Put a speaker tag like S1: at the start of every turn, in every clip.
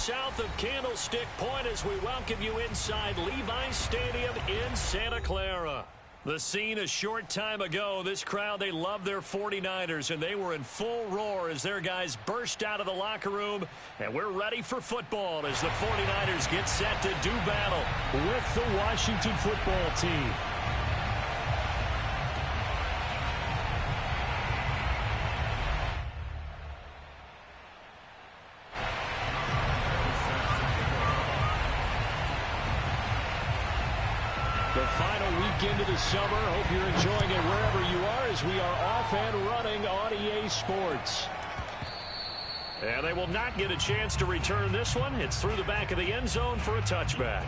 S1: south of Candlestick Point as we welcome you inside Levi's Stadium in Santa Clara. The scene a short time ago, this crowd, they love their 49ers, and they were in full roar as their guys burst out of the locker room, and we're ready for football as the 49ers get set to do battle with the Washington football team. The final weekend of the summer. Hope you're enjoying it wherever you are as we are off and running on EA Sports. And they will not get a chance to return this one. It's through the back of the end zone for a touchback.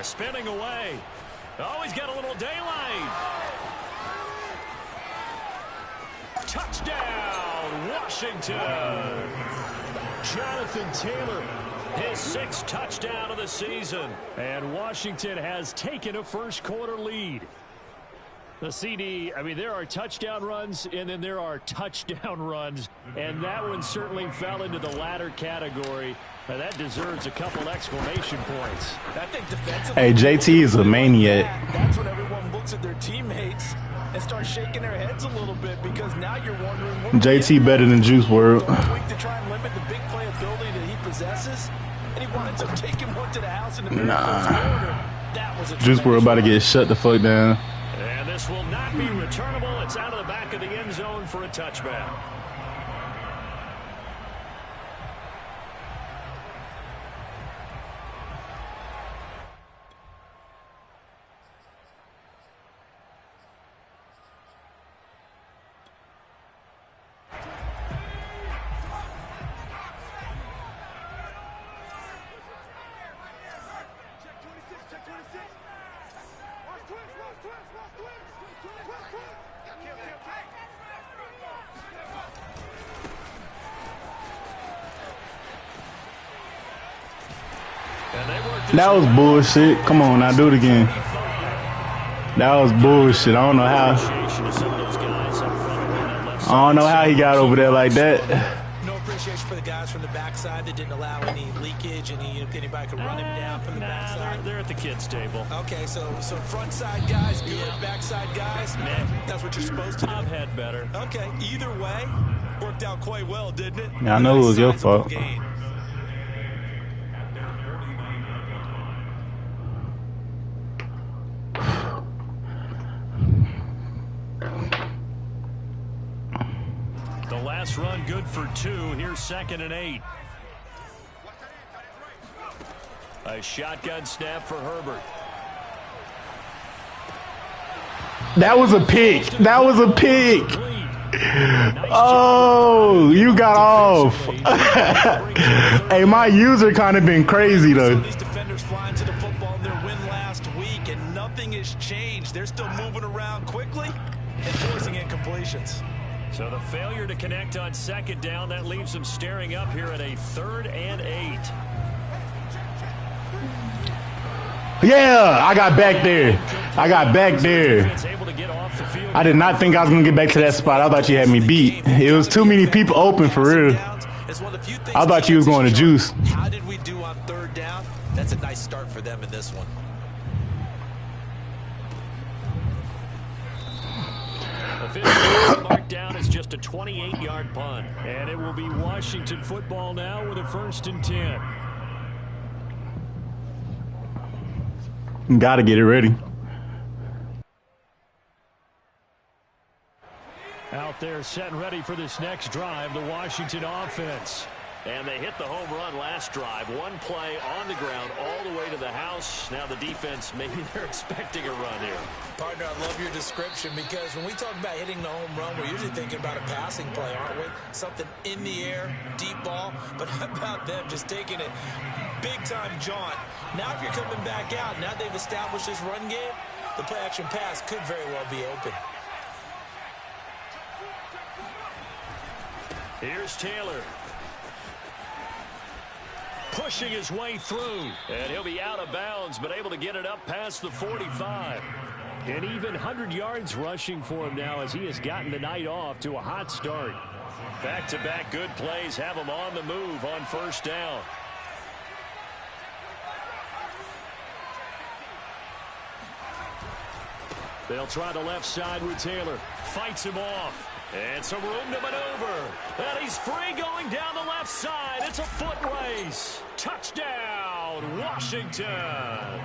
S1: Spinning away. Oh, he's got a little daylight. Touchdown, Washington. Jonathan Taylor, his 6th touchdown of the season. And Washington has taken a first quarter lead. The CD, I mean, there are touchdown runs, and then there are touchdown runs. And that one certainly fell into the latter category. Now that deserves a couple exclamation points. I think defensively,
S2: hey, JT is a maniac.
S3: That's when everyone looks at their teammates and starts shaking their heads a little bit because now you're wondering what
S2: JT better than Juice WRLD.
S3: To try and limit the big playability that he possesses, and he winds up taking one to the house in the very first quarter. That was a
S2: Juice WRLD about to get shut the fuck down.
S1: And this will not be returnable. It's out of the back of the end zone for a touchback.
S2: That was bullshit. Come on, now do it again. That was bullshit. I don't know how. I don't know how he got over there like that.
S3: No appreciation for the guys from the backside that didn't allow any leakage, anybody could run him down from the backside.
S1: They're at the kids' table.
S3: Okay, so front side guys good, backside guys, that's what you're supposed to do.
S1: I've had better.
S3: Okay, either way, worked out quite well, didn't it?
S2: Yeah, I know it was your fault.
S1: Run good for 2. Here's 2nd and 8. A shotgun snap for Herbert.
S2: That was a pick. That was a pick. Oh, you got off. Hey, my user kind of been crazy though.
S3: These defenders flying to the football in their win last week, and nothing has changed. They're still moving around quickly and forcing incompletions.
S1: So the failure to connect on 2nd down, that leaves them staring up here at a 3rd and 8.
S2: Yeah, I got back there. I got back there. I did not think I was going to get back to that spot. I thought you had me beat. It was too many people open for real. I thought you was going to Juice.
S3: How did we do on 3rd down? That's a nice start for them in this one.
S1: Officially marked down as just a 28-yard punt. And it will be Washington football now with a 1st and 10.
S2: Got to get it ready.
S1: Out there set and ready for this next drive, the Washington offense. And they hit the home run last drive. One play on the ground all the way to the house. Now the defense, maybe they're expecting a run here.
S3: Partner, I love your description because when we talk about hitting the home run, we're usually thinking about a passing play, aren't we? Something in the air, deep ball. But how about them just taking it big-time jaunt? Now if you're coming back out, now they've established this run game, the play-action pass could very well be open.
S1: Here's Taylor. Pushing his way through, and he'll be out of bounds, but able to get it up past the 45. And even 100 yards rushing for him now as he has gotten the night off to a hot start. Back-to-back good plays have him on the move on first down. They'll try the left side with Taylor. Fights him off. And some room to maneuver. And he's free going down the left side. It's a foot race. Touchdown, Washington.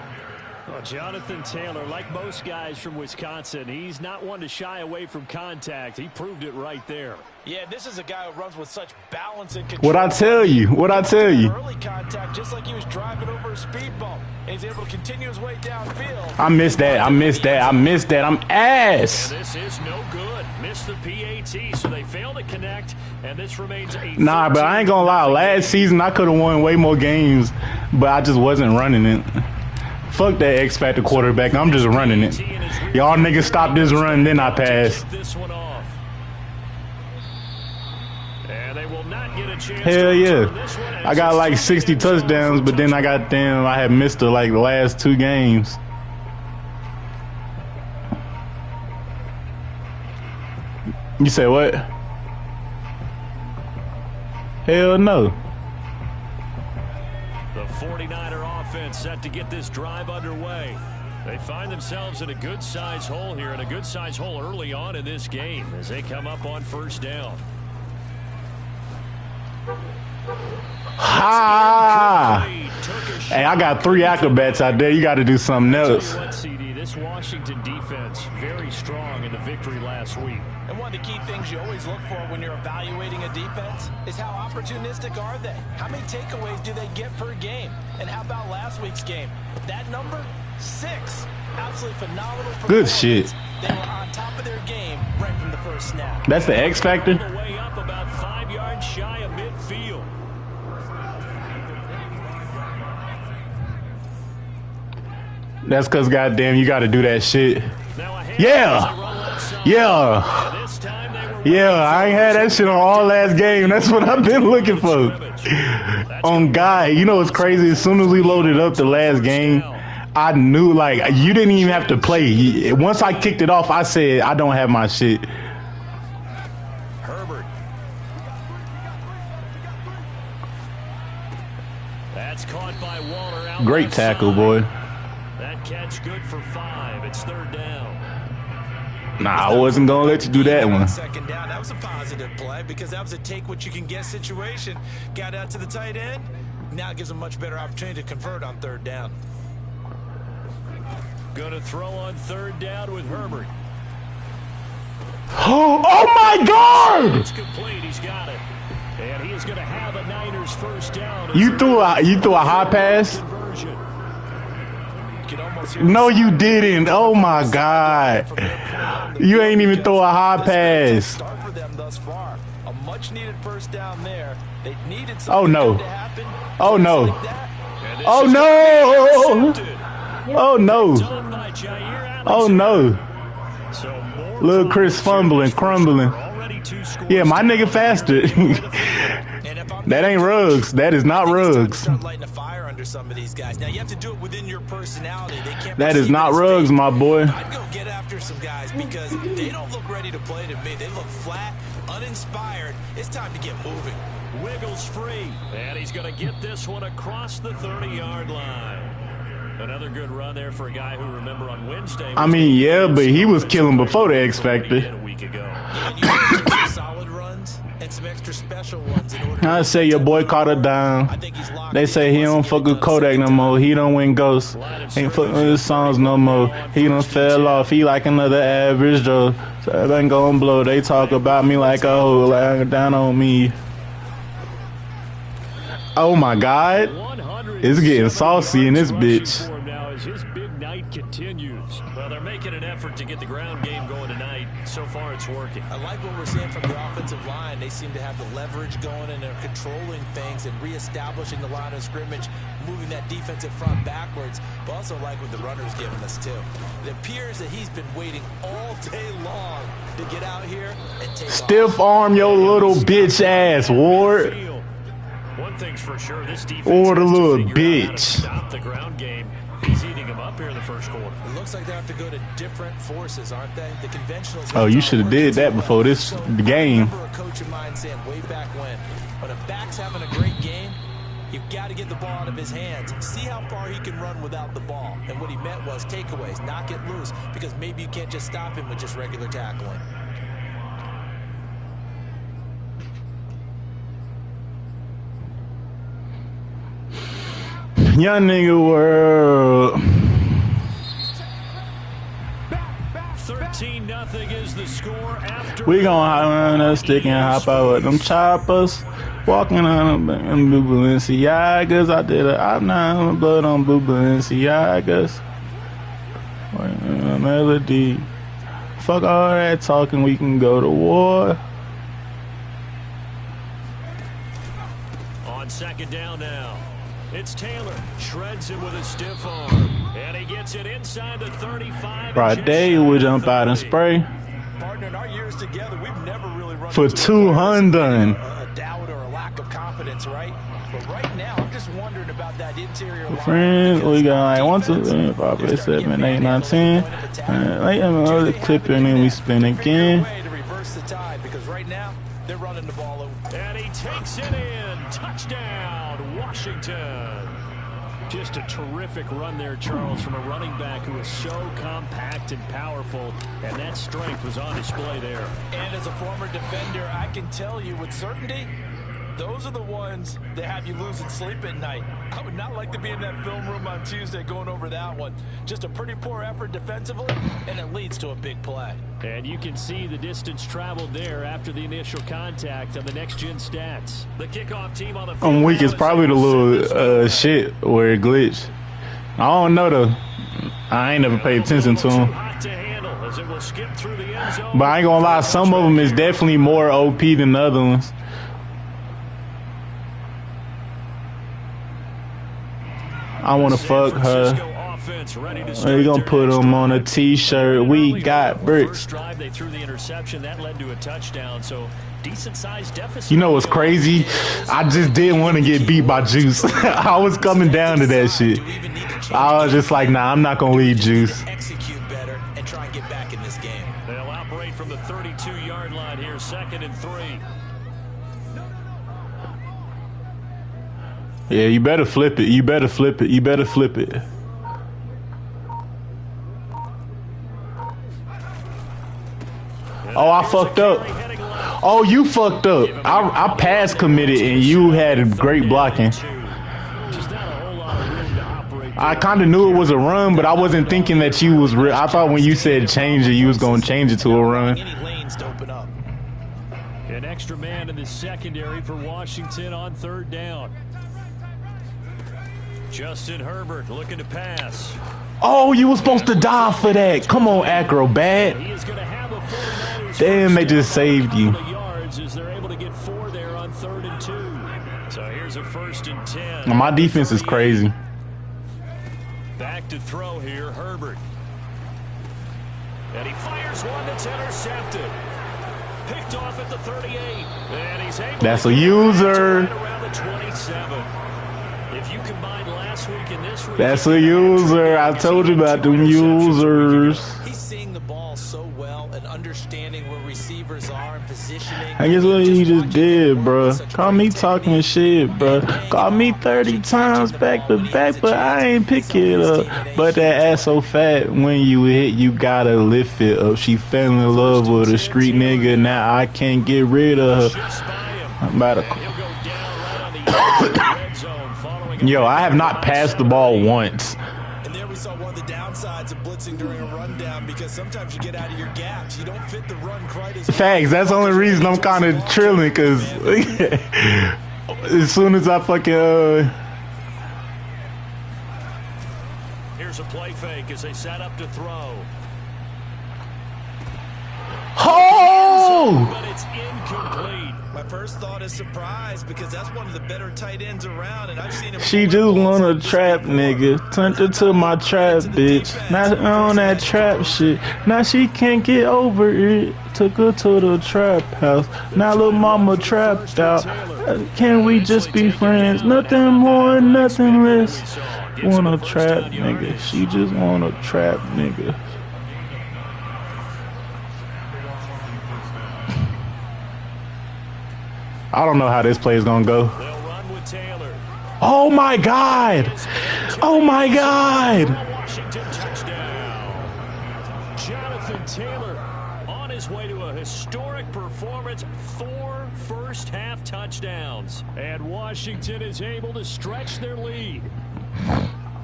S1: Well, Jonathan Taylor, like most guys from Wisconsin, he's not one to shy away from contact. He proved it right there.
S3: Yeah, this is a guy who runs with such balance and control.
S2: What I tell you.
S3: Early contact, just like he was driving over a speed bump. And he's able to continue his way downfield.
S2: I missed that. I'm ass.
S1: And this is no good. Missed the PAT, so they fail to connect. And this remains a
S2: Nah, but I ain't gonna lie. Last season, I could have won way more games, but I just wasn't running it. Fuck that X Factor quarterback. I'm just running it. Y'all niggas stop this run, then I pass.
S1: This one off. And they will not get a chance.
S2: Hell yeah. I got like 60 touchdowns, but then I had missed the last 2 games. You say what? Hell no.
S1: The 49er offense set to get this drive underway. They find themselves in a good-sized hole here, and a good-sized hole early on in this game as they come up on first down.
S2: Ha! Hey, I got 3 acrobats out there. You got to do something else.
S1: This Washington defense very strong in the victory last week.
S3: And one of the key things you always look for when you're evaluating a defense is how opportunistic are they? How many takeaways do they get per game? And how about last week's game? That number, 6. Absolutely phenomenal.
S2: Good shit.
S3: They were on top of their game right from the first snap.
S2: That's the X Factor?
S1: All the way up about 5 yards shy of midfield.
S2: That's because, goddamn, you got to do that shit. Yeah. Yeah, I ain't had that shit on all last game. That's what I've been looking for. On God, you know what's crazy? As soon as we loaded up the last game, I knew, like, you didn't even have to play. Once I kicked it off, I said, I don't have my shit.
S1: Herbert. That's caught by Waller out.
S2: Great tackle, boy.
S1: That catch good for 5. It's third down.
S2: Nah, I wasn't going to let you do that one.
S3: Second down, that was a positive play because that was a take what you can get situation. Got out to the tight end. Now it gives a much better opportunity to convert on third down.
S1: Going to throw on third down with Herbert.
S2: Oh my God!
S1: It's complete. He's got it. And he is going to have a Niners first down.
S2: You threw a high pass?
S1: Conversion.
S2: No, you didn't. Oh my God. You ain't even throw a high pass.
S3: Start for them thus far. A much needed first down there. They needed
S2: Oh no.
S3: to happen.
S2: Oh no. Oh no. Oh no. Oh no. Little Chris fumbling, crumbling. Yeah, my nigga faster. That ain't Ruggs. That is not Ruggs.
S3: Lighting a fire under some of these guys. Now you have to do it within your personality. They can't.
S2: That is not Ruggs, my boy.
S3: I'd go get after some guys because they don't look ready to play to me. They look flat, uninspired. It's time to get moving.
S1: Wiggles free, and he's going to get this one across the 30-yard line. Another good run there for a guy who, remember, on Wednesday.
S2: I mean, yeah, but he was killing before the X Factor.
S1: A week ago.
S3: Some solid runs and some extra special ones in order.
S2: I say your boy caught a dime. They say he don't fuck with Kodak no more. He don't win ghosts. Ain't fucking with his songs no more. He done fell off. He like another average Joe. So I ain't gonna blow. They talk about me like, oh, like down on me. Oh my God. It's getting saucy in this bitch.
S1: Now as his big night continues. Well, they're making an effort to get the ground game going tonight. So far, it's working.
S3: I like what we're seeing from the offensive line. They seem to have the leverage going, and they're controlling things and reestablishing the line of scrimmage, moving that defensive front backwards. But also like what the runner's giving us, too. It appears that he's been waiting all day long to get out here and take
S2: Stiff arm your little bitch ass, Ward.
S1: One thing's for sure, this defense
S2: Or the
S1: has to
S2: little
S1: figure out how to
S2: bitch.
S1: stop the ground game. He's eating him up here in the first quarter.
S3: It looks like they have to go to different forces, aren't they? The conventionals.
S2: Oh, you should have did that before this game.
S3: I remember a coach of mine saying way back when a back's having a great game, you've got to get the ball out of his hands. See how far he can run without the ball. And what he meant was takeaways, knock it loose, because maybe you can't just stop him with just regular tackling.
S2: Young nigga world.
S1: 13-0 is the score after.
S2: We gon' hop on a stick and hop out with them choppers. Walking on them blue Balenciagas. I did it. I'm not on blood on blue Balenciagas. Melody. Fuck all that talking. We can go to war.
S1: On second down now. It's Taylor. Shreds him with a stiff arm. And he gets it inside the 35.
S2: Right there, we jump out and spray.
S3: Partner, in our years together, we've never really run
S2: For 200.
S3: a doubt or a lack of confidence, right? But right now, I'm just wondering about that interior line.
S2: Friends, we got like 1, 2, 3, 4, 5, 6, 7, 8, 9, 10. Like another clip and then we spin again.
S3: To reverse the tide, because right now they're running the ball over.
S1: And he takes it in. Touchdown, Washington. Just a terrific run there, Charles, from a running back who is so compact and powerful, and that strength was on display there.
S3: And as a former defender, I can tell you with certainty, those are the ones that have you losing sleep at night. I would not like to be in that film room on Tuesday going over that one. Just a pretty poor effort defensively, and it leads to a big play.
S1: And you can see the distance traveled there after the initial contact on the next-gen stats. The kickoff team on the field.
S2: I'm weak. It's probably the little shit where it glitched. I don't know though. I ain't never paid attention to him. But I ain't gonna lie, some of them is definitely more OP than the other ones. I wanna fuck her. We're gonna put them on a t-shirt. We got bricks.
S1: They threw the interception that led to a touchdown. So decent sized deficit.
S2: You know what's crazy? I just didn't want to get beat by Juice. I was coming down to that shit. I was just like, nah, I'm not gonna leave Juice.
S3: Execute better and try and get back in this game.
S1: They'll operate from the 32-yard line here, 2nd and 3.
S2: Yeah, you better flip it. You better flip it. You better flip it. Oh, I fucked up. Oh, you fucked up. I pass committed and you had great blocking. I kind of knew it was a run, but I wasn't thinking that you was real. I thought when you said change it, you was going to change it to a run.
S3: Any lanes to open up.
S1: An extra man in the secondary for Washington on 3rd down. Justin Herbert looking to pass.
S2: Oh, you were supposed to die for that. Come on, Acrobat. Damn, they just saved you.
S1: As they're able to get 4 there on 3rd and 2. So here's a 1st and 10.
S2: My defense is crazy.
S1: Back to throw here, Herbert. And he fires one that's intercepted. Picked off at the 38. And he's able
S2: That's
S1: to
S2: a user.
S1: right around the 27. If you combine last week and this week,
S2: That's a user. I told you about them users.
S3: He's seeing the ball so well and understanding where receivers are and positioning.
S2: I guess what you just did, bruh. Call me talking shit, bruh. Call me 30 times back to back, but I ain't pick it up. But that ass so fat, when you hit, you gotta lift it up. She fell in love with a street nigga, now I can't get rid of her. I'm about to... Yo, I have not passed the ball once.
S3: And there we saw one of the downsides of blitzing during a rundown, because sometimes you get out of your gaps. You don't fit the run quite as
S2: Facts. That's the only reason I'm kind of trilling, because As soon as I fucking
S1: Here's a play fake as they set up to throw.
S2: Oh!
S1: But it's incomplete.
S3: My first thought is surprise because that's one of the better tight ends around, and I've seen him.
S2: She just wanna trap nigga. Turned her to my trap bitch. Not on that trap shit. Now she can't get over it. Took her to the trap house. Now little mama trapped out. Can we just be friends? Nothing more, nothing less. Wanna trap nigga. She just wanna trap nigga. I don't know how this play is gonna go. Oh my God! Oh my God!
S1: Washington touchdown. Jonathan Taylor on his way to a historic performance. 4 first-half touchdowns. And Washington is able to stretch their lead.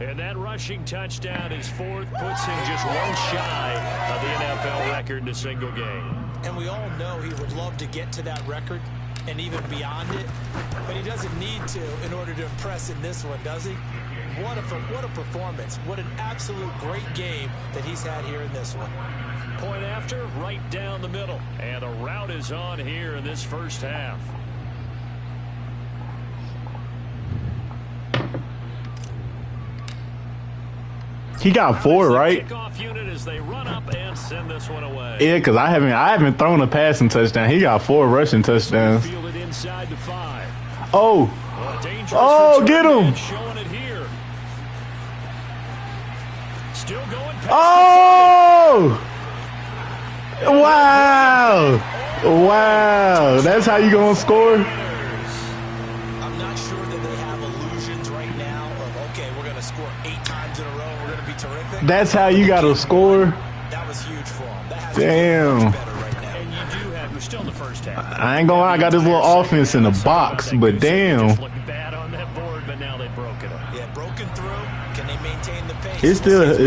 S1: And that rushing touchdown is 4th, puts him just one shy of the NFL record in a single game.
S3: And we all know he would love to get to that record and even beyond it, but he doesn't need to in order to impress in this one, does he? What a performance. What an absolute great game that he's had here in this one.
S1: Point after, right down the middle. And the route is on here in this first half.
S2: He got 4, right?
S1: Kickoff unit as they run up and send this one away.
S2: Yeah, because I haven't thrown a passing touchdown. He got 4 rushing touchdowns.
S1: Fielded inside the 5.
S2: Oh. Oh, get him.
S1: Showing it here. Still going past
S2: Oh! Wow. Wow. That's how you gonna score?
S3: I'm not sure that they have illusions right now of, okay, we're going to score 8 times in a row. We're going to be terrific.
S2: That's how you gotta score?
S3: That was huge for him. That has
S2: Damn.
S3: to be much better right now.
S1: And you do have, we're still in the first half.
S2: I ain't gonna lie, I got this little offense in the box, but damn.
S1: Just looked bad on that board, but now they broke it up.
S3: Yeah, broken through. Can they maintain the pace?
S2: It's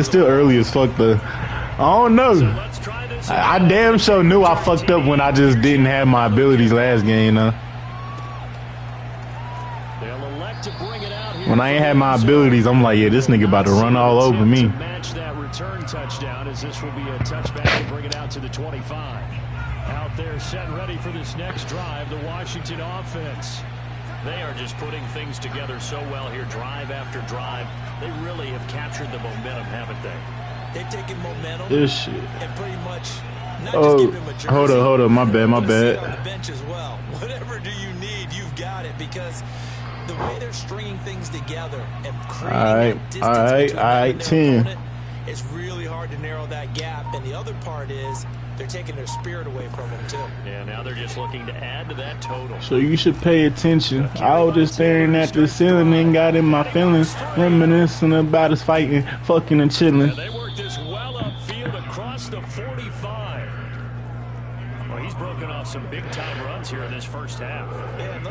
S2: still early as fuck though. I don't know.
S1: Let's try this.
S2: I damn sure knew I fucked up when I just didn't have my abilities last game,
S1: They'll elect to bring it out here.
S2: When I ain't had my abilities, I'm like, yeah, this nigga about to run all over me.
S1: Match that return touchdown as this will be a touchback to bring it out to the 25. Out there set ready for this next drive, the Washington offense. They are just putting things together so well here, drive after drive. They really have captured the momentum, haven't they?
S3: They've taken momentum
S2: This shit.
S3: and pretty much not
S2: Oh,
S3: just give him a jersey,
S2: hold up, my bad.
S3: but a seat on the bench as well. Whatever do you need, you've got it, because the way they're stringing things together and creating that distance between them and their
S2: 10.
S3: opponent, it's really hard to narrow that gap. And the other part is they're taking their spirit away from them too.
S1: Yeah, now they're just looking to add to that total.
S2: So you should pay attention. I was just staring at the ceiling and got in my feelings, reminiscing about us fighting, fucking and chilling.
S1: Yeah, they worked this well upfield across the 45. Well, he's broken off some big-time runs here in this first half.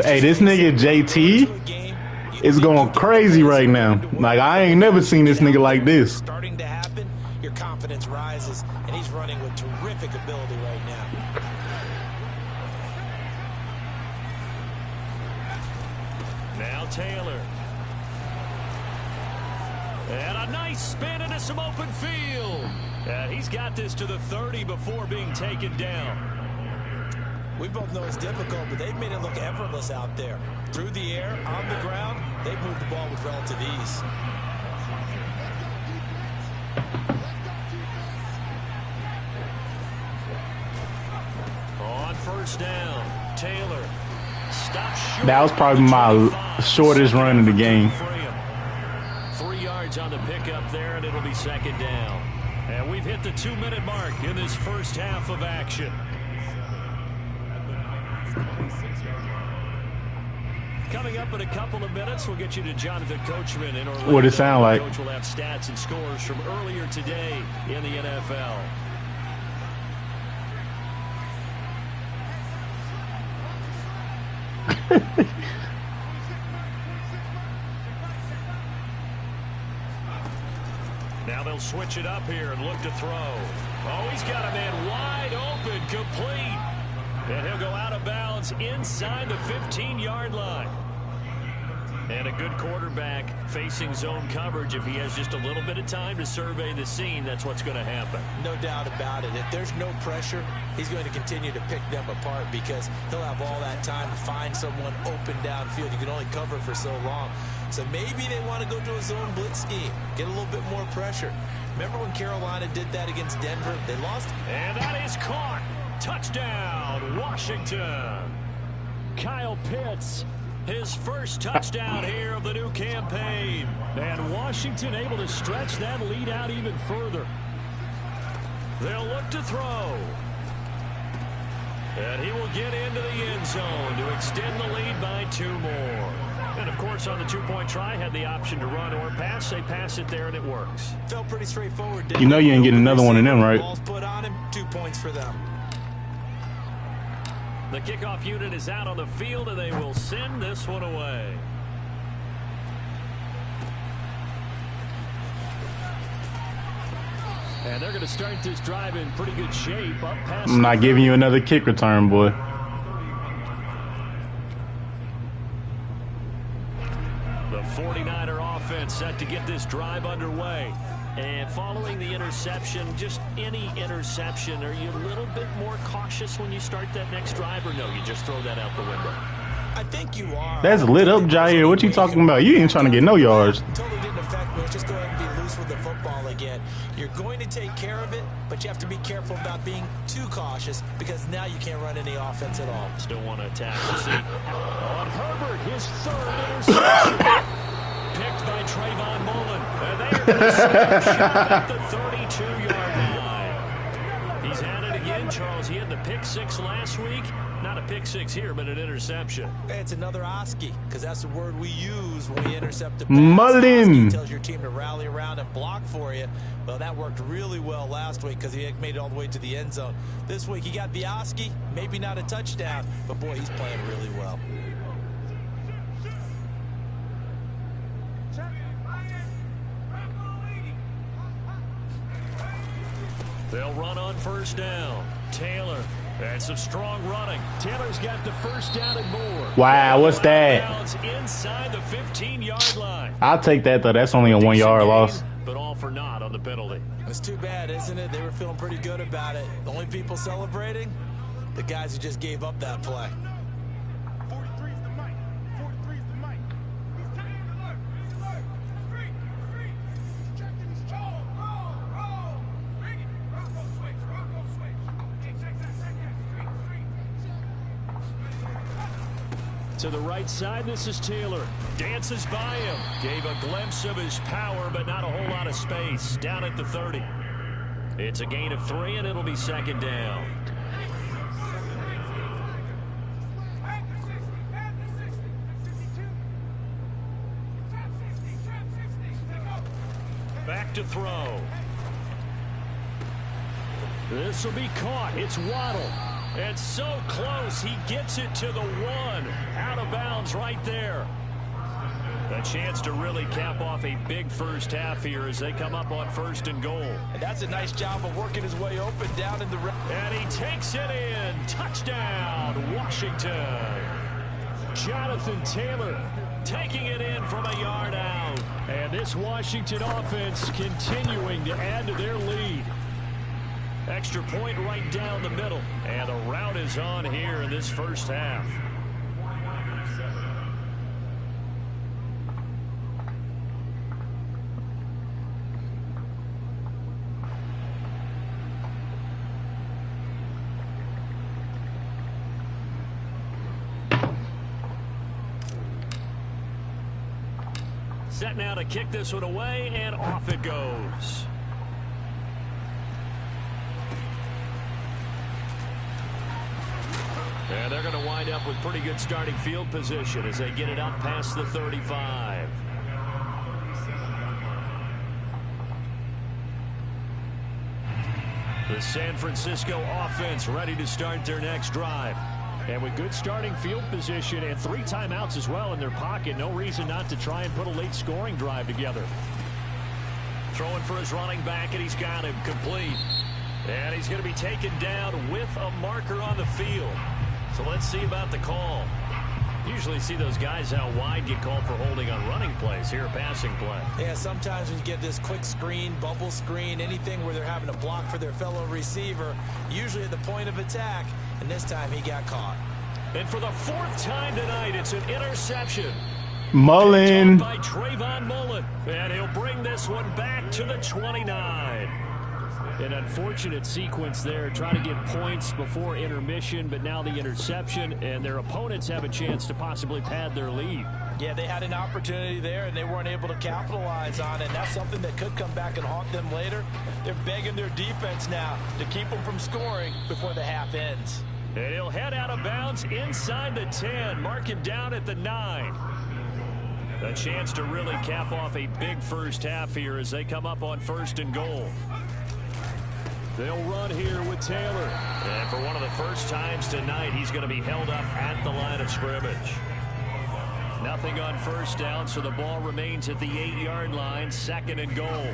S2: Hey, this nigga JT is going crazy right now. Like, I ain't never seen this nigga like this.
S3: Starting to happen, your confidence rises, and he's running with terrific ability right now.
S1: Now Taylor. And a nice spin into some open field. He's got this to the 30 before being taken down.
S3: We both know it's difficult, but they've made it look effortless out there. Through the air, on the ground, they've moved the ball with relative ease.
S1: On first down, Taylor stops short.
S2: That was probably my shortest run in the game.
S1: 3 yards on the pickup there, and it'll be second down. And we've hit the 2-minute mark in this first half of action. Coming up in a couple of minutes, we'll get you to Jonathan Coachman in Orlando.
S2: What it sound like?
S1: Coach will have stats and scores from earlier today in the NFL. Now they'll switch it up here and look to throw. Oh, he's got a man wide open, complete. And he'll go out of bounds inside the 15-yard line. And a good quarterback facing zone coverage, if he has just a little bit of time to survey the scene, that's what's going to happen.
S3: No doubt about it. If there's no pressure, he's going to continue to pick them apart because he'll have all that time to find someone open downfield. You can only cover for so long. So maybe they want to go to a zone blitz scheme, get a little bit more pressure. Remember when Carolina did that against Denver? They lost.
S1: And that is caught. Touchdown, Washington. Kyle Pitts, his first touchdown here of the new campaign. And Washington able to stretch that lead out even further. They'll look to throw. And he will get into the end zone to extend the lead by 2 more. And, of course, on the 2-point try, had the option to run or pass. They pass it there, and it works.
S3: Felt pretty straightforward.
S2: You know you ain't getting another one of them, right?
S3: Ball's put on him, 2 points for them.
S1: The kickoff unit is out on the field, and they will send this one away. And they're going to start this drive in pretty good shape. Up past
S2: I'm not giving you another kick return, boy.
S1: The 49er offense set to get this drive underway. And following the interception, just any interception, are you a little bit more cautious when you start that next drive, or no, you just throw that out the window?
S3: I think you are.
S2: That's lit up, Jair. What you talking about? You ain't trying to get no yards.
S3: Totally didn't affect me. Let's just go ahead and be loose with the football again. You're going to take care of it, but you have to be careful about being too cautious because now you can't run any offense at all.
S1: Still want to attack. We'll see. On Herbert, his 3rd interception. Picked by Trayvon Mullen. And they are going to shot at the 32-yard line. He's had it again, Charles. He had the pick 6 last week. Not a pick 6 here, but an interception.
S3: It's another Oski, because that's the word we use when we intercept the pass.
S2: Mullen
S3: Oski tells your team to rally around and block for you. Well, that worked really well last week because he made it all the way to the end zone. This week he got the Oski, maybe not a touchdown, but boy, he's playing really well.
S1: They'll run on 1st down. Taylor. And some strong running. Taylor's got the 1st down and more.
S2: Wow, what's that?
S1: Inside the 15-yard line.
S2: I'll take that, though. That's only a 1-yard loss.
S1: But all for naught on the penalty.
S3: It's too bad, isn't it? They were feeling pretty good about it. The only people celebrating, the guys who just gave up that play.
S1: To the right side, this is Taylor. Dances by him. Gave a glimpse of his power, but not a whole lot of space. Down at the 30. It's a gain of 3, and it'll be 2nd down. Back to throw. This will be caught. It's Waddle. It's so close. He gets it to the 1. Out of bounds right there. A chance to really cap off a big first half here as they come up on 1st and goal.
S3: And that's a nice job of working his way open down in the red.
S1: And he takes it in. Touchdown, Washington. Jonathan Taylor taking it in from a yard out. And this Washington offense continuing to add to their lead. Extra point right down the middle. And the route is on here in this first half. Set now to kick this one away, and off it goes. And they're going to wind up with pretty good starting field position as they get it up past the 35. The San Francisco offense ready to start their next drive. And with good starting field position and 3 timeouts as well in their pocket, no reason not to try and put a late scoring drive together. Throwing for his running back, and he's got him complete. And he's going to be taken down with a marker on the field. So let's see about the call. Usually see those guys out wide get called for holding on running plays. Here, a passing play.
S3: Yeah, sometimes when you get this quick screen, bubble screen, anything where they're having to block for their fellow receiver, usually at the point of attack, and this time he got caught.
S1: And for the 4th time tonight, it's an interception.
S2: Mullen.
S1: By Trayvon Mullen. And he'll bring this one back to the 29. An unfortunate sequence there, trying to get points before intermission, but now the interception, and their opponents have a chance to possibly pad their lead.
S3: Yeah, they had an opportunity there, and they weren't able to capitalize on it, and that's something that could come back and haunt them later. They're begging their defense now to keep them from scoring before the half ends.
S1: And he'll head out of bounds inside the 10, marking down at the 9. A chance to really cap off a big first half here as they come up on 1st and goal. They'll run here with Taylor. And for one of the first times tonight, he's going to be held up at the line of scrimmage. Nothing on 1st down, so the ball remains at the 8-yard line, 2nd and goal.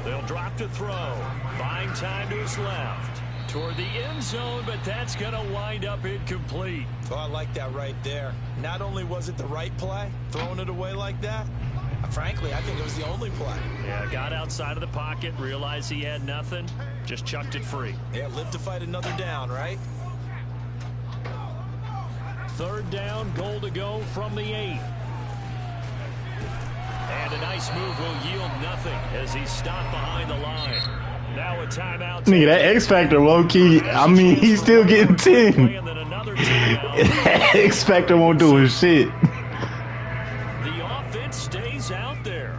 S1: They'll drop to throw. Buying time to his left. Toward the end zone, but that's going to wind up incomplete.
S3: Oh, I like that right there. Not only was it the right play, throwing it away like that, frankly, I think it was the only play.
S1: Yeah, got outside of the pocket, realized he had nothing, just chucked it free.
S3: Yeah, live to fight another down, right?
S1: 3rd down, goal to go from the 8. And a nice move will yield nothing as he's stopped behind the line. Now a timeout.
S2: Nigga, that X Factor low key. I mean, he's still getting 10. That X Factor won't do his shit.
S1: The offense stays out there.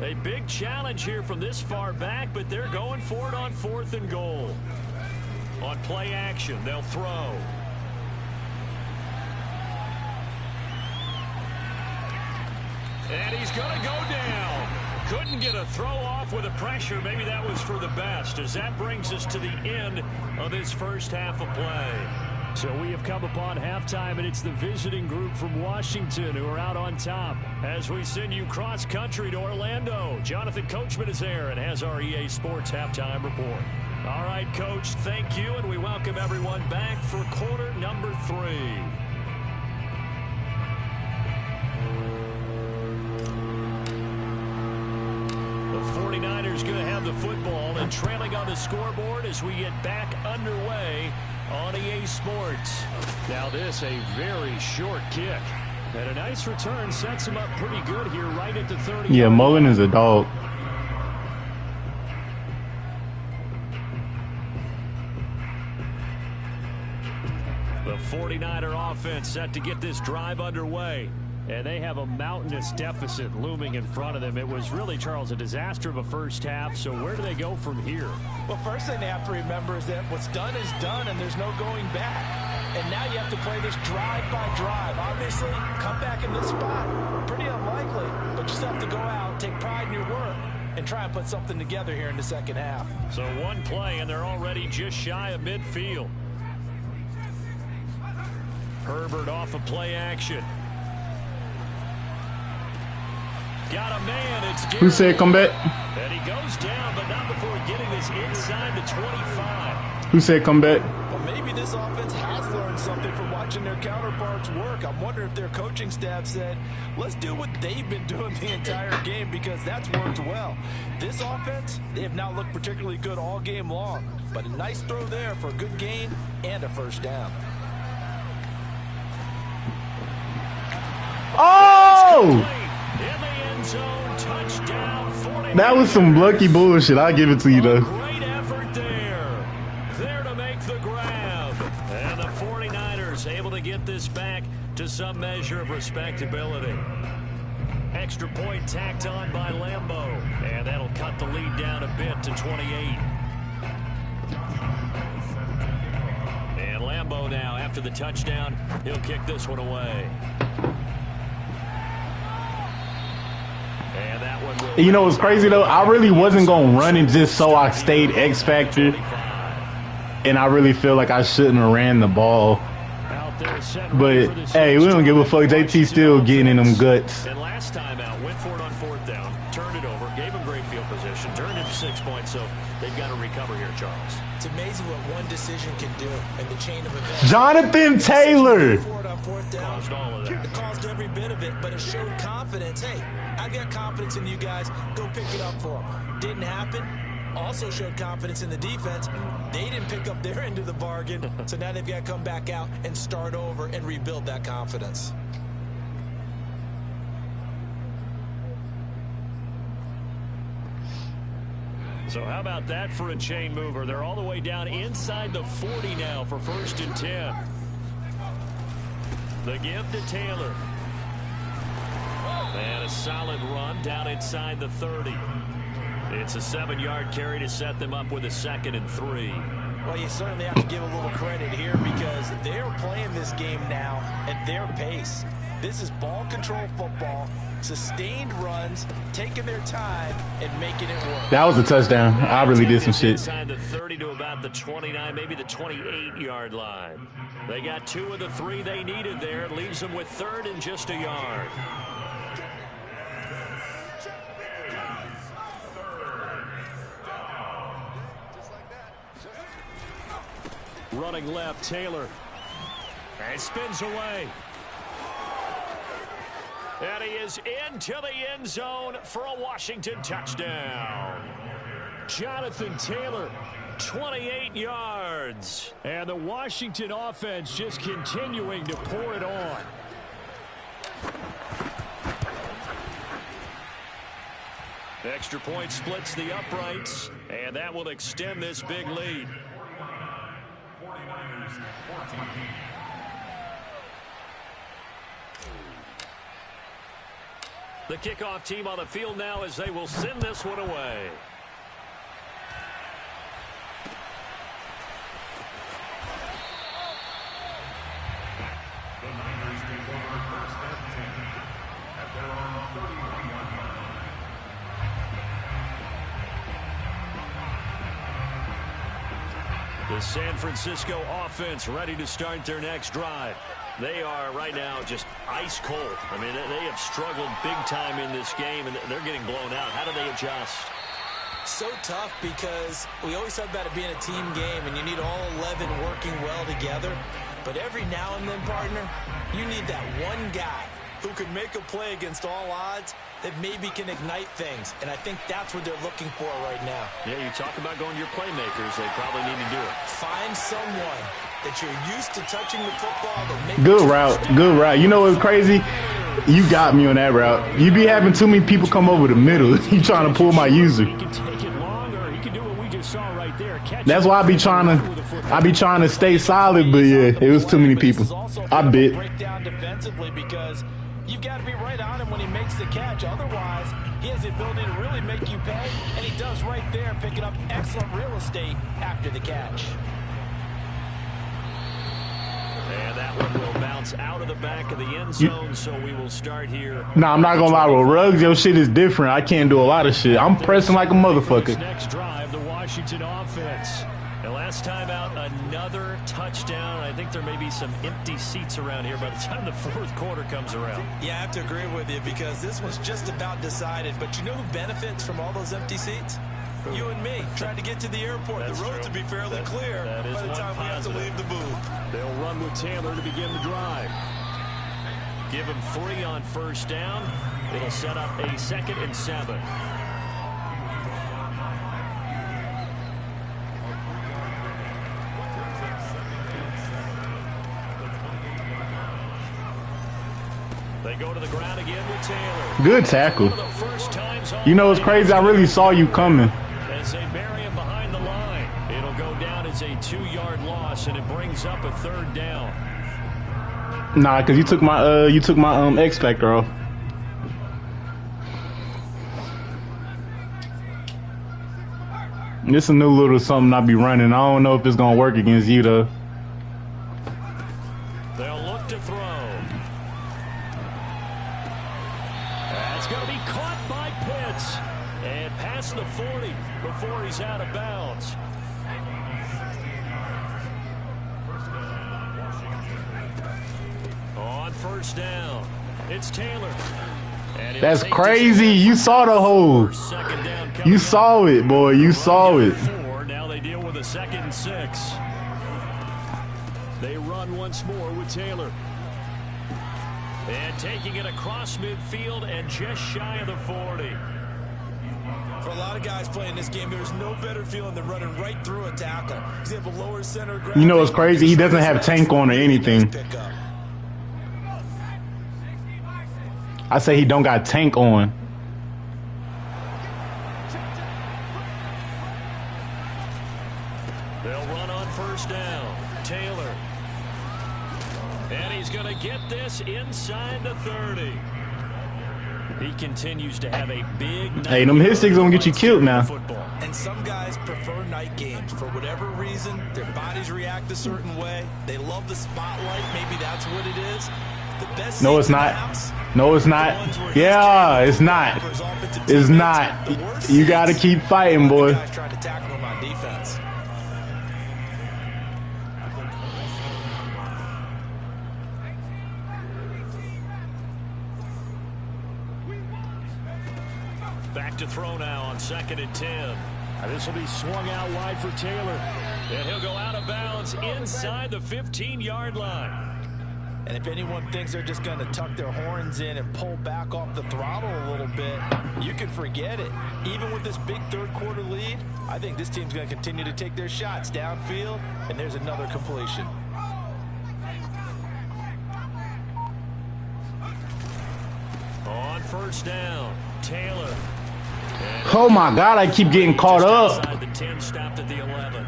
S1: A big challenge here from this far back, but they're going for it on 4th and goal. On play action, they'll throw. And he's going to go down. Couldn't get a throw off with the pressure. Maybe that was for the best, as that brings us to the end of this first half of play. So we have come upon halftime, and it's the visiting group from Washington who are out on top. As we send you cross-country to Orlando, Jonathan Coachman is there and has our EA Sports halftime report. All right, Coach, thank you, and we welcome everyone back for quarter number 3. The 49ers going to have the football and trailing on the scoreboard as we get back underway on EA Sports. Now this, a very short kick. And a nice return sets him up pretty good here right at the 30.
S2: Yeah, Mullen is a dog.
S1: The 49er offense set to get this drive underway. And they have a mountainous deficit looming in front of them. It was really, Charles, a disaster of a first half. So where do they go from here?
S3: Well, first thing they have to remember is that what's done is done, and there's no going back. And now you have to play this drive by drive. Obviously, come back in this spot. Pretty unlikely, but you still have to go out, take pride in your work, and try and put something together here in the second half.
S1: So one play, and they're already just shy of midfield. Herbert off of play action. Got a man. It's
S2: Who said come back?
S1: And he goes down, but not before getting this inside the 25.
S2: Who said come back?
S3: Well, maybe this offense has learned something from watching their counterparts work. I'm wondering if their coaching staff said, let's do what they've been doing the entire game, because that's worked well. This offense, they have not looked particularly good all game long, but a nice throw there for a good gain and a first down.
S2: Oh!
S1: Zone, touchdown,
S2: that was some lucky bullshit. I'll give it to you, though.
S1: Great effort there. There to make the grab. And the 49ers able to get this back to some measure of respectability. Extra point tacked on by Lambeau. And that'll cut the lead down a bit to 28. And Lambeau now, after the touchdown, he'll kick this one away.
S2: You know what's crazy though? I really wasn't gonna run it just so I stayed X Factor, and I really feel like I shouldn't have ran the ball. But hey, we don't give a fuck. JT still getting in them guts.
S1: And last time out, went for it on on fourth down, turned it over, gave them great field position, turned into 6 points, so they've got to recover here, Charles.
S3: It's amazing what one decision can do in the chain of events.
S2: Jonathan Taylor.
S3: Caused all of that. It caused every bit of it, but it showed confidence. Hey, I've got confidence in you guys. Go pick it up for them. Didn't happen. Also showed confidence in the defense. They didn't pick up their end of the bargain, so now they've got to come back out and start over and rebuild that confidence.
S1: So how about that for a chain mover? They're all the way down inside the 40 now for 1st and 10. The give to Taylor. And a solid run down inside the 30. It's a 7-yard carry to set them up with a 2nd and 3.
S3: Well, you certainly have to give a little credit here because they're playing this game now at their pace. This is ball control football, sustained runs, taking their time, and making it work.
S2: That was a touchdown. I really did some shit.
S1: Inside the 30 to about the 29, maybe the 28-yard line. They got 2 of the 3 they needed there. It leaves them with 3rd and just a yard. Running left, Taylor. And spins away. And he is into the end zone for a Washington touchdown. Jonathan Taylor, 28 yards. And the Washington offense just continuing to pour it on. Extra point splits the uprights, and that will extend this big lead. The kickoff team on the field now as they will send this one away. The San Francisco offense ready to start their next drive. They are right now just ice cold. I mean, they have struggled big time in this game, and they're getting blown out. How do they adjust?
S3: So tough because we always talk about it being a team game, and you need all 11 working well together. But every now and then, partner, you need that one guy who can make a play against all odds that maybe can ignite things. And I think that's what they're looking for right now.
S1: Yeah, you talk about going to your playmakers. They probably need to do it.
S3: Find someone that you're used to touching the football. That
S2: Good route. Good route. You know what's crazy? You got me on that route. You be having too many people come over the middle. You trying to pull my user.
S1: He can take it long, or he can do what we just saw right there.
S2: That's why I be trying to stay solid, but yeah, it was too many people. I bit.
S3: Break down defensively because you've got to be right on him when he makes the catch. Otherwise, he has the ability to really make you pay, and he does right there, picking up excellent real estate after the catch.
S1: And that one will bounce out of the back of the end zone, so we will start here.
S2: Nah, I'm not gonna lie, with Ruggs, your shit is different. I can't do a lot of shit. I'm pressing like a motherfucker.
S1: Next drive, the Washington offense. And last time out, another touchdown. I think there may be some empty seats around here by the time the 4th quarter comes around.
S3: Yeah, I have to agree with you because this one's just about decided. But you know who benefits from all those empty seats? You and me, trying to get to the airport. The roads will be fairly clear by the time we have to leave the booth.
S1: They'll run with Taylor to begin the drive. Give him 3 on 1st down. It'll set up a 2nd and 7. They go to the ground again with Taylor.
S2: Good tackle. You know, it's crazy. I really saw you coming.
S1: As they bury him behind the line, it'll go down as a 2-yard loss, and it brings up a 3rd down.
S2: Nah, because you took my X Factor off. This is a new little something I be running. I don't know if it's gonna work against you though.
S1: They'll look to throw. That's going to be caught by Pitts. And past the 40 before he's out of bounds. On 1st down, it's Taylor.
S2: That's crazy. You saw the hole. You saw it, boy. You saw it.
S1: Now they deal with a 2nd and 6. They run once more with Taylor. And taking it across midfield and just shy of the 40.
S3: For a lot of guys playing this game, there's no better feeling than running right through a tackle. He's able lower center of gravity.
S2: You know what's crazy? He doesn't have tank on or anything. I say he don't got tank on.
S1: They'll run on 1st down. Taylor. And he's going to get this inside the 30. He continues to have a big night.
S2: Hey, them hit sticks gonna get you killed now.
S3: And some guys prefer night games for whatever reason. Their bodies react a certain way. They love the spotlight. Maybe that's what it is. The best
S2: no, it's not. No, it's not. Yeah, it's not. It's not. You got to keep fighting, boy.
S3: Trying to tackle him on defense.
S1: Back to throw now on 2nd and 10. This will be swung out wide for Taylor. And he'll go out of bounds inside the 15-yard line.
S3: And if anyone thinks they're just going to tuck their horns in and pull back off the throttle a little bit, you can forget it. Even with this big 3rd quarter lead, I think this team's going to continue to take their shots downfield, and there's another completion.
S1: On 1st down, Taylor.
S2: Oh my God, I keep getting caught up.
S1: The 10 stopped at the 11.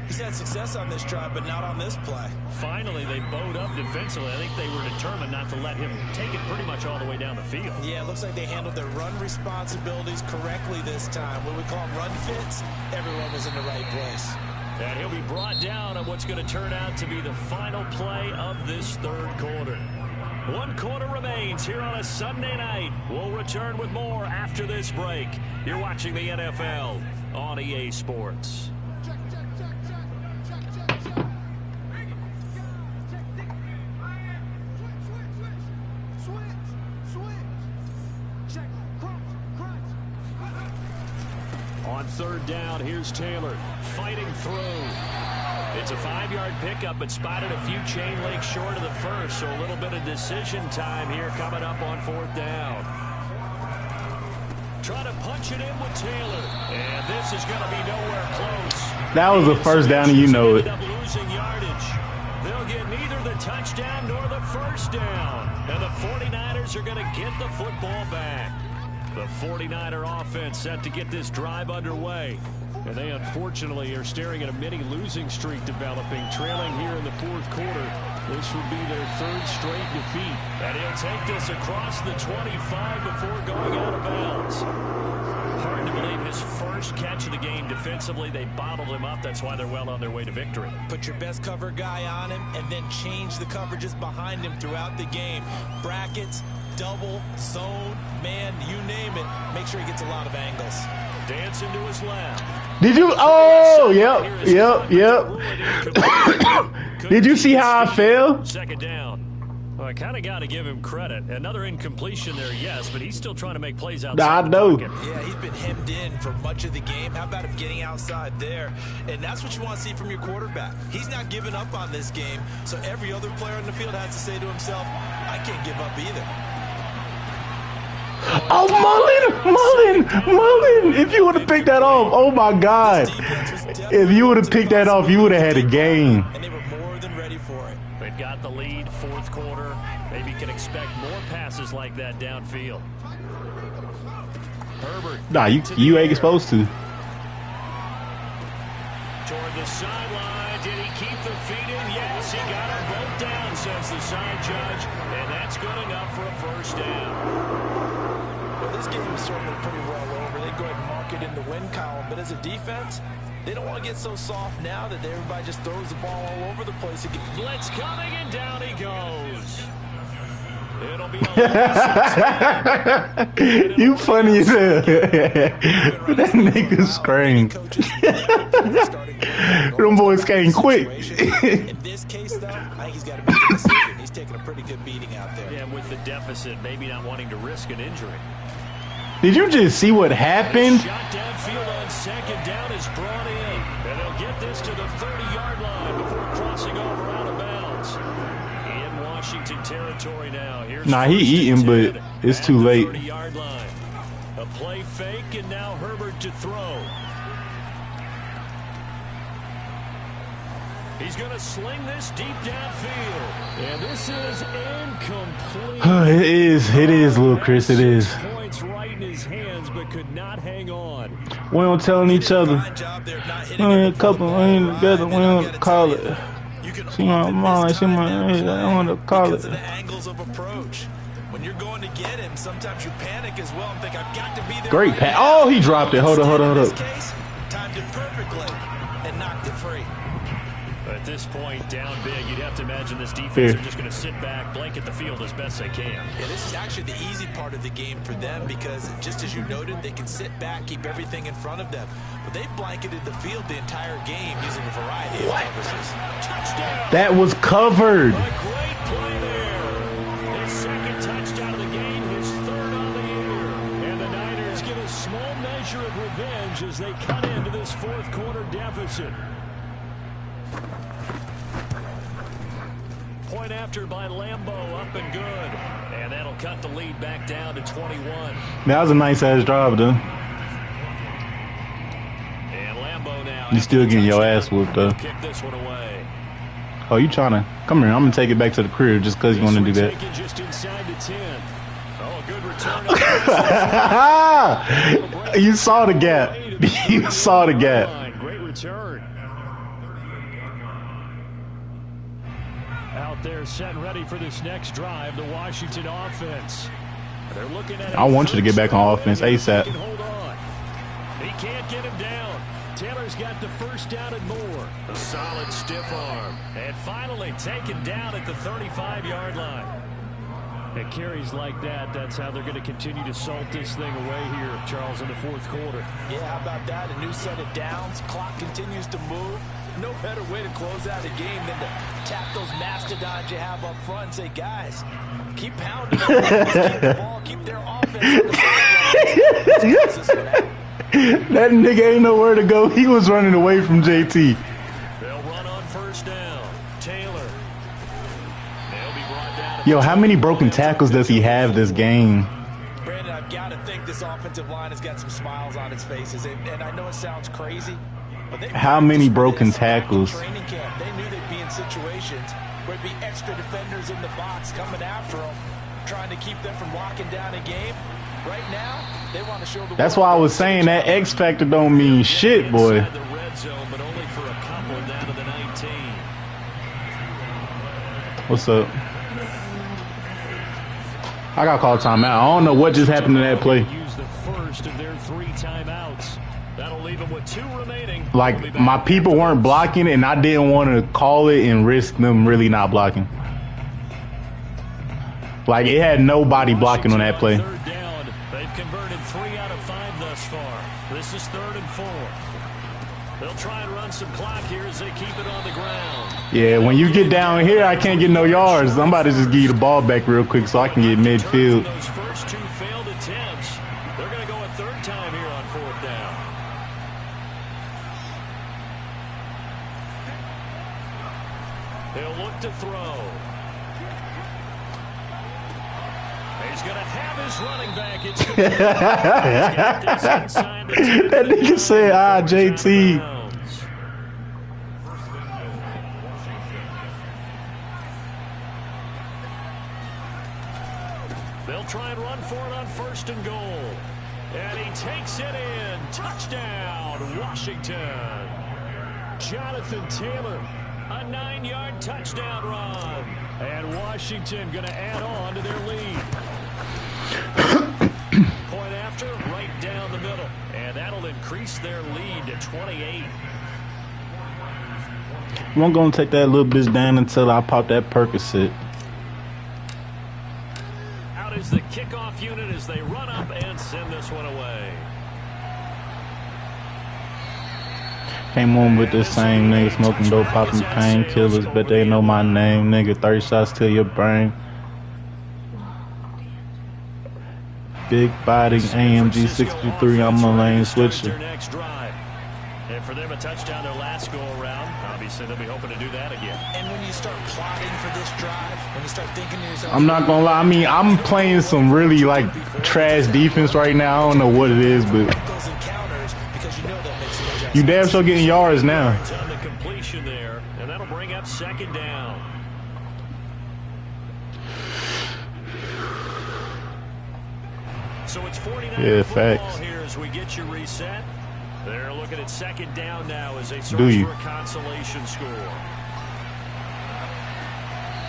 S3: He's had success on this drive, but not on this play.
S1: Finally, they bowed up defensively. I think they were determined not to let him take it pretty much all the way down the field.
S3: Yeah, it looks like they handled their run responsibilities correctly this time. What we call run fits, everyone was in the right place.
S1: And he'll be brought down on what's going to turn out to be the final play of this 3rd quarter. 1 quarter remains here on a Sunday night. We'll return with more after this break. You're watching the NFL on EA Sports. On 3rd down, here's Taylor fighting through. It's a 5-yard pickup, but spotted a few chain links short of the 1st, so a little bit of decision time here coming up on 4th down. Trying to punch it in with Taylor, and this is going to be nowhere close.
S2: That was a 1st down, and you know it.
S1: Losing yardage. They'll get neither the touchdown nor the 1st down, and the 49ers are going to get the football back. The 49er offense set to get this drive underway. And they unfortunately are staring at a mini losing streak developing, trailing here in the 4th quarter. This would be their 3rd straight defeat. And he'll take this across the 25 before going out of bounds. Hard to believe his first catch of the game defensively. They bottled him up. That's why they're well on their way to victory.
S3: Put your best cover guy on him and then change the coverages behind him throughout the game. Brackets, double, zone, man, you name it. Make sure he gets a lot of angles.
S1: Dancing to his left.
S2: Did you? Oh, yep. Did you see how I fell?
S1: 2nd down. Well, I kind of got to give him credit. Another incompletion there, yes, but he's still trying to make plays outside.
S2: I know.
S3: Yeah, he's been hemmed in for much of the game. How about him getting outside there? And that's what you want to see from your quarterback. He's not giving up on this game, so every other player on the field has to say to himself, I can't give up either.
S2: Oh, Mullen! If you would have picked that off, oh my God! If you would have picked that off, you would have had a game.
S3: And they were more than ready for it.
S1: They've got the lead, 4th quarter. Maybe can expect more passes like that downfield. Herbert.
S2: Nah, you ain't supposed to.
S1: Toward the sideline, did he keep the feet in? Yes, he got them both down, says the side judge, and that's good enough for a 1st down.
S3: Well, this game is certainly pretty well over. They go ahead and mark it in the win column. But as a defense, they don't want to get so soft now that everybody just throws the ball all over the place again.
S1: Blitz coming, and down he goes. It'll be
S2: You funny as hell. That nigga scream. Them boys came quick.
S3: In this case, though, I think he's got to make a decision. He's taking a pretty good beating out there.
S1: Yeah, and with the deficit, maybe not wanting to risk an injury.
S2: Did you just see what happened?
S1: Shot downfield on second down is brought in. And they'll get this to the 30-yard line before crossing over out of bounds. In Washington territory now. Here's
S2: nah, he eating, but it's too late.
S1: 30-yard line. A play fake, and now Herbert to throw. He's going to sling this deep downfield. And this is incomplete.
S2: It is, little Chris, it is.
S1: Points right in his hands, but could not hang on.
S2: We don't telling each other. A couple ain't together, we don't call it. She my mom, she my, I want to call it.
S3: The angles of approach. When you're going to get him, sometimes you panic as well and think, I've got to be there.
S2: Great pass. Oh, he dropped it. Hold up.
S3: In this case, timed it perfectly and knocked it free.
S1: At this point, down big, you'd have to imagine this defense are just going to sit back, blanket the field as best they can.
S3: Yeah, this is actually the easy part of the game for them because, just as you noted, they can sit back, keep everything in front of them. But they've blanketed the field the entire game using a variety of coverages.
S1: Touchdown!
S2: That was covered.
S1: A great play there. His second touchdown of the game, his third on the year. And the Niners get a small measure of revenge as they cut into this fourth quarter deficit. Point after by Lambeau, up and good. And that'll cut the lead back down to 21.
S2: That was a nice-ass drive, though.
S1: And Lambeau now.
S2: You still getting your ass whooped, though.
S1: Kick this one away.
S2: Oh, you trying to... Come here, I'm going to take it back to the crib just because you want to do that.
S1: Just inside the 10. Oh, good return.
S2: You saw the gap. You saw the gap.
S1: Great return. Out there set and ready for this next drive, the Washington offense. They're looking at.
S2: I want you to get back on offense ASAP.
S1: Hold on. He can't get him down. Taylor's got the first down and more. A solid stiff arm. And finally taken down at the 35-yard line. At carries like that, that's how they're going to continue to salt this thing away here, Charles, in the fourth quarter.
S3: Yeah, how about that? A new set of downs. Clock continues to move. No better way to close out a game than to tap those mastodons you have up front and say, guys, keep pounding the ball, keep the ball, keep their offense on the sidelines.
S2: That nigga ain't nowhere to go. He was running away from JT.
S1: They'll run on first down. Taylor. They'll be brought down.
S2: Yo, how many broken tackles does he have this game?
S3: Brandon, I've got to think this offensive line has got some smiles on its faces. And I know it sounds crazy.
S2: How many broken tackles?
S3: Training camp, they knew they'd be in situations where there'd be extra defenders in the box coming after them, trying to keep them from locking down a game. Right now, they want to show the.
S2: That's why I was saying that X factor don't mean shit, boy.
S1: The red zone, but only for a couple down to the 19.
S2: What's up? I got called timeout. I don't know what just happened to that play.
S1: Use the first of their 3 timeouts. That'll leave them with 2 remaining.
S2: Like, my people weren't blocking, and I didn't want to call it and risk them really not blocking. Like, it had nobody blocking on that play.
S1: Third down. They've converted 3 out of 5 thus far. This is 3rd and 4. They'll try and run some clock here as they keep it on the ground.
S2: Yeah, when you get down here, I can't get no yards. I'm about to just give you the ball back real quick so I can get midfield.
S1: Those first 2 failed attempts. They're going to go a 3rd time here on 4th down. He'll look to throw. He's going to have his running back. It's
S2: that nigga said, JT.
S1: They'll try and run for it on 1st and goal. And he takes it in. Touchdown, Washington. Jonathan Taylor, a 9-yard touchdown run. And Washington going to add on to their lead. Point after, right down the middle. And that'll increase their lead to 28.
S2: I'm going to take that little bitch down until I pop that Percocet.
S1: Out is the kickoff unit as they run up and send this one away.
S2: Came on with the same nigga, smoking dope, popping painkillers, but they know my name, nigga. 30 shots to your brain. Big body AMG 63, I'm a lane switcher.
S1: And for them, a touchdown their last go around. Obviously, they'll be hoping to do that again.
S3: And when you start plotting for this drive, when you start thinking to yourself,
S2: I'm not gonna lie. I mean, I'm playing some really like trash defense right now. I don't know what it is, but
S3: those encounters, because you know they'll make some adjustments.
S2: you damn sure getting yards now.
S1: It's on the completion there, and that'll bring up second down. So it's 49 football here as we get you reset. They're looking at second down now as they search for a consolation score.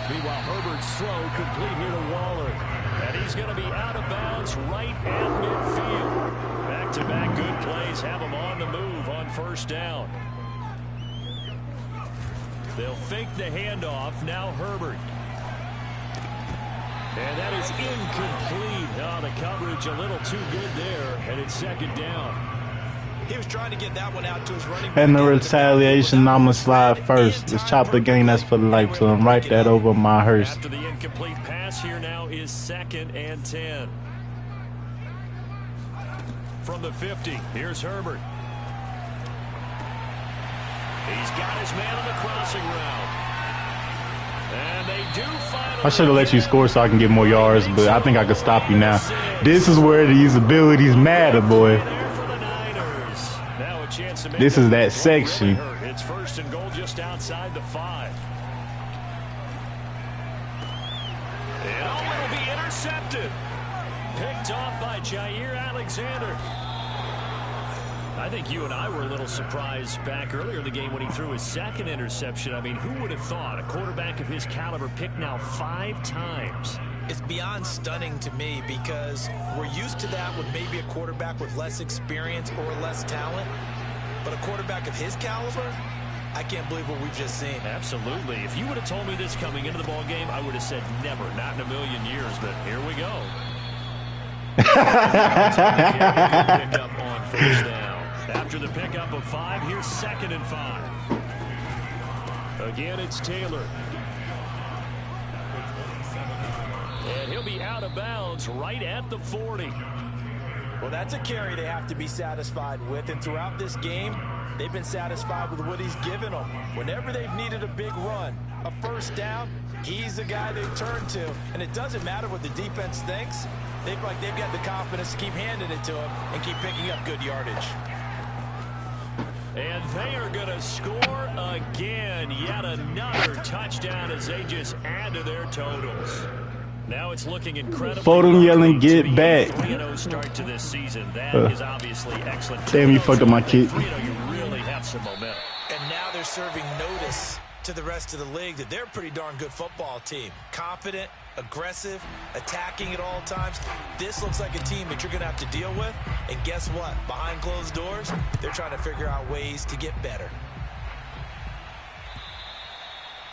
S1: Meanwhile, Herbert's throw complete here to Waller. And he's going to be out of bounds right at midfield. Back-to-back good plays have him on the move on first down. They'll fake the handoff. Now Herbert. And that is incomplete. Oh, the coverage a little too good there. And it's second down.
S3: He was trying to get that one out to his running back.
S2: And the retaliation, I'ma slide first. Let's chop the game, that's for the life to him. Write that over my hearse.
S1: After the incomplete pass, here now is 2nd and 10. From the 50, here's Herbert. He's got his man on the crossing route. And they do finally.
S2: I should have let you score so I can get more yards, but I think I could stop you now. This is where these abilities matter, boy. This is that section.
S1: It's 1st and goal just outside the 5. And it'll be intercepted. Picked off by Jair Alexander. I think you and I were a little surprised back earlier in the game when he threw his 2nd interception. I mean, who would have thought a quarterback of his caliber picked now 5 times?
S3: It's beyond stunning to me because we're used to that with maybe a quarterback with less experience or less talent. But a quarterback of his caliber, I can't believe what we've just seen.
S1: Absolutely. If you would have told me this coming into the ball game, I would have said never, not in a million years. But here we go. Pick up on first down. After the pickup of 5, here's 2nd and 5. Again, it's Taylor. And he'll be out of bounds right at the 40.
S3: Well, that's a carry they have to be satisfied with. And throughout this game, they've been satisfied with what he's given them. Whenever they've needed a big run, a first down, he's the guy they turn to. And it doesn't matter what the defense thinks. They've got the confidence to keep handing it to him and keep picking up good yardage.
S1: And they are going to score again. Yet another touchdown as they just add to their totals. Now it's looking incredible.
S2: For them yelling, get back.
S1: 3-0 start to this season. That is obviously excellent.
S2: Damn, you fucked up my kick.
S1: 3-0, you really have some momentum.
S3: And now they're serving notice to the rest of the league that they're a pretty darn good football team. Confident, aggressive, attacking at all times. This looks like a team that you're going to have to deal with. And guess what? Behind closed doors, they're trying to figure out ways to get better.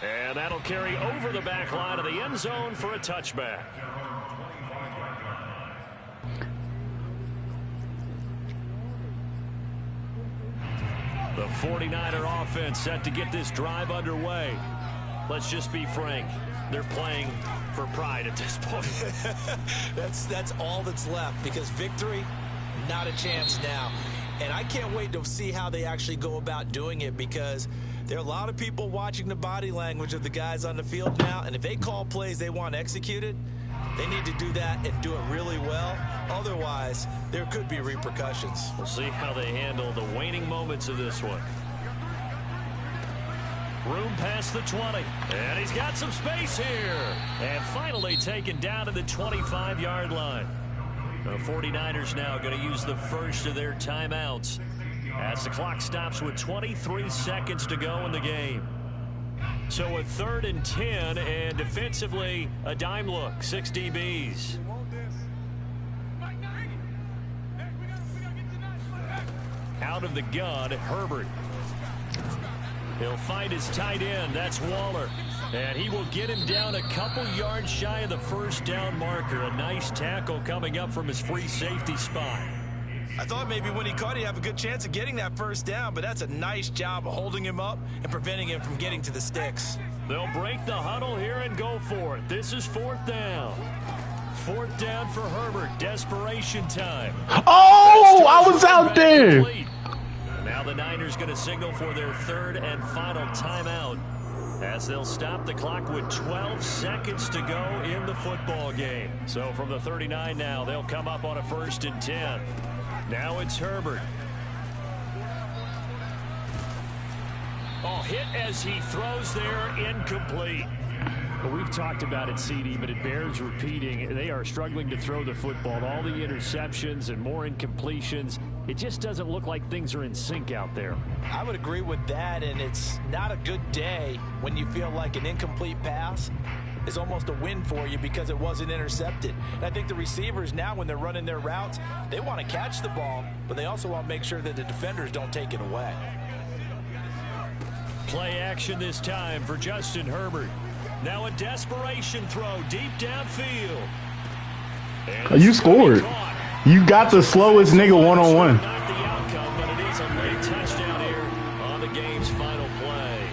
S1: And that'll carry over the back line of the end zone for a touchback. The 49er offense set to get this drive underway. Let's just be frank. They're playing for pride at this point.
S3: That's all that's left because victory, not a chance now. And I can't wait to see how they actually go about doing it because there are a lot of people watching the body language of the guys on the field now, and if they call plays they want executed, they need to do that and do it really well. Otherwise, there could be repercussions.
S1: We'll see how they handle the waning moments of this one. Room past the 20, and he's got some space here. And finally taken down to the 25-yard line. The 49ers now going to use the first of their timeouts as the clock stops with 23 seconds to go in the game. So a 3rd and 10, and defensively a dime look, 6 DBs. Out of the gun, Herbert. He'll find his tight end, that's Waller. And he will get him down a couple yards shy of the first down marker. A nice tackle coming up from his free safety spot.
S3: I thought maybe when he caught, he'd have a good chance of getting that first down, but that's a nice job of holding him up and preventing him from getting to the sticks.
S1: They'll break the huddle here and go for it. This is 4th down. 4th down for Herbert. Desperation time.
S2: Oh, I was out there.
S1: Now the Niners going to signal for their 3rd and final timeout, as they'll stop the clock with 12 seconds to go in the football game. So from the 39 now, they'll come up on a 1st and 10. Now it's Herbert. Oh, hit as he throws there, incomplete. Well, we've talked about it, CD, but it bears repeating. They are struggling to throw the football. All the interceptions and more incompletions. It just doesn't look like things are in sync out there.
S3: I would agree with that, and it's not a good day when you feel like an incomplete pass is almost a win for you because it wasn't intercepted. And I think the receivers now, when they're running their routes, they want to catch the ball, but they also want to make sure that the defenders don't take it away.
S1: Play action this time for Justin Herbert. Now a desperation throw deep downfield.
S2: You scored. You got the slowest nigga one-on-one.
S1: Not the outcome, but it is a late touchdown here on the game's final play.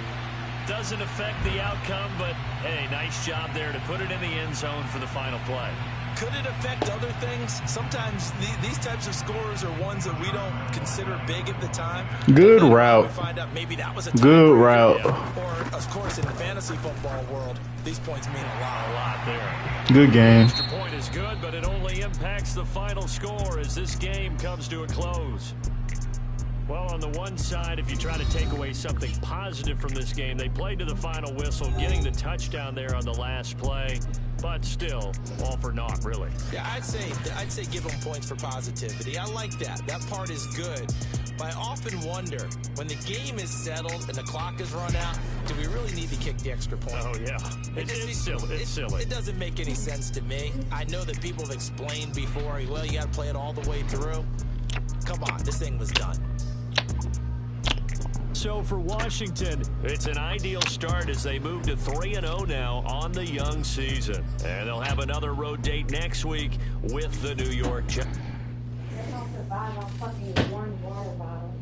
S1: Doesn't affect the outcome, but hey, nice job there to put it in the end zone for the final play.
S3: Could it affect other things? Sometimes these types of scores are ones that we don't consider big at the time.
S2: Good route.
S3: We find out maybe that was a
S2: good route.
S3: Or, of course, in the fantasy football world, these points mean a lot there.
S2: Good game.
S1: Extra point is good, but it only impacts the final score as this game comes to a close. Well, on the one side, if you try to take away something positive from this game, they played to the final whistle, getting the touchdown there on the last play, but still, all for naught, really.
S3: Yeah, I'd say give them points for positivity. I like that. That part is good. But I often wonder, when the game is settled and the clock is run out, do we really need to kick the extra point?
S1: Oh, yeah. It's silly. It's silly.
S3: It doesn't make any sense to me. I know that people have explained before, well, you got to play it all the way through. Come on, this thing was done.
S1: So for Washington, it's an ideal start as they move to 3-0 now on the young season. And they'll have another road date next week with the New York Jets.
S4: They're supposed to buy a fucking one water bottle.